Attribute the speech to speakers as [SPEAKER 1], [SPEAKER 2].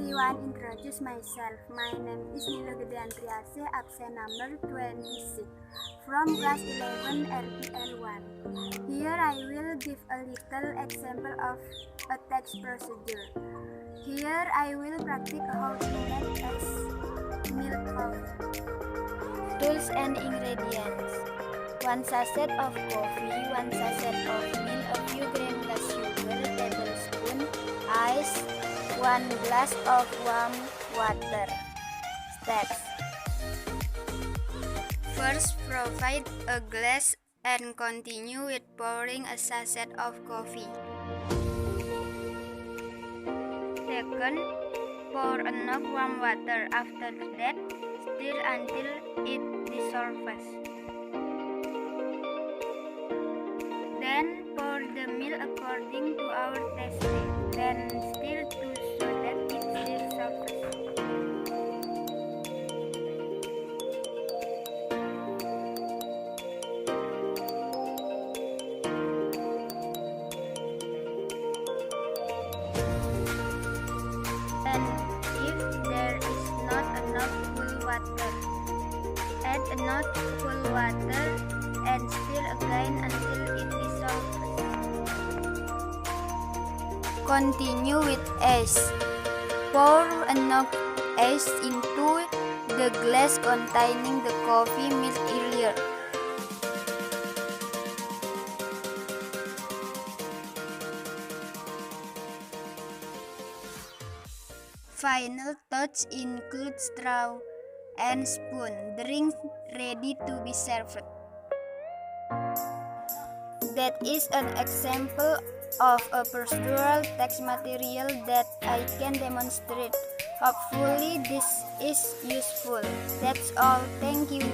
[SPEAKER 1] everyone, introduce myself. My name is Nila Gedeantriase, absent number 26, from class 11 RPL1. Here I will give a little example of a text procedure. Here I will practice how to make eggs, milk coffee. Tools and ingredients: 1 sachet of coffee, 1 sachet of milk, a few granular sugar, tablespoon, ice, 1 glass of warm water. Steps: first, provide a glass and continue with pouring a sachet of coffee. Second, pour enough warm water. After that, stir until it dissolves. Then pour the milk according to our taste. Then stir so that it dissolves. And if there is not enough cool water, add enough cool water and stir again until it dissolves. Continue with ice. Pour enough ice into the glass containing the coffee mixed earlier. Final touch include straw and spoon. Drink ready to be served. That is an example of a procedural text material that I can demonstrate. Hopefully this is useful. That's all. Thank you.